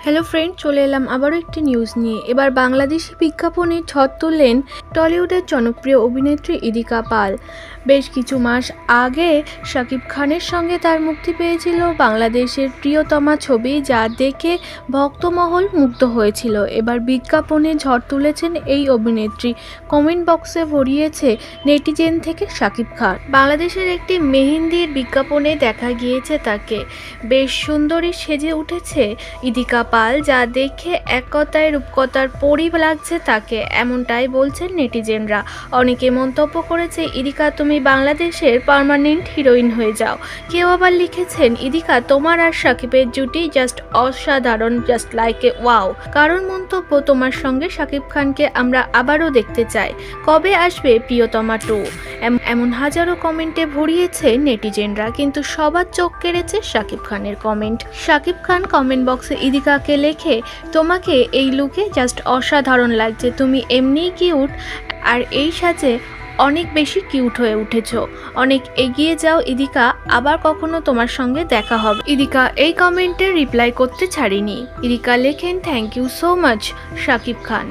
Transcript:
Hello friend, চলে এলাম আবারও একটি নিউজ নিয়ে। এবার বাংলাদেশি বিজ্ঞাপনে ঝড় তুললেন টলিউডের জনপ্রিয় অভিনেত্রী ইদিকা পাল। বেশ কিছু মাস আগে শাকিব খানের সঙ্গে তার মুক্তি পেয়েছিল বাংলাদেশের প্রিয়তমা ছবি, যা দেখে ভক্তমহল মুগ্ধ হয়েছিল। এবার বিজ্ঞাপনে ঝড় তুলেছেন এই অভিনেত্রী। কমেন্ট বক্সে ভরিয়েছে নেটিজেন থেকে শাকিব খান। বাংলাদেশের একটি মেহেন্দির বিজ্ঞাপনে দেখা গিয়েছে তাকে। বেশ সুন্দরী সেজে উঠেছে ইদিকা পাল, যা দেখে এক কথায় রূপকথার পরী লাগছে তাকে, এমনটাই বলছেন নেটিজেনরা। অনেকে মন্তব্য করেছে, ইদিকা তুমি বাংলাদেশের পার্মানেন্ট হিরোইন হয়ে যাও। কেউ আবার লিখেছেন, ইদিকা তোমার আর শাকিবের জুটি জাস্ট অসাধারণ, জাস্ট লাইক এ ওয়াও। কারণ মন্তব্য, তোমার সঙ্গে শাকিব খানকে আমরা আবারও দেখতে চাই, কবে আসবে প্রিয়তমা 2? এমন হাজারো কমেন্টে ভরিয়েছে নেটিজেনরা, কিন্তু সবার চোখ কেড়েছে শাকিব খানের কমেন্ট। শাকিব খান কমেন্ট বক্সে ইদিকাকে লেখে, তোমাকে এই লুকে জাস্ট অসাধারণ লাগছে, তুমি এমনিই কিউট, আর এই সাজে অনেক বেশি কিউট হয়ে উঠেছো, অনেক এগিয়ে যাও ইদিকা, আবার কখনো তোমার সঙ্গে দেখা হবে। ইদিকা এই কমেন্টে রিপ্লাই করতে ছাড়েনি। ইদিকা লেখেন, thank you so much Shakib Khan.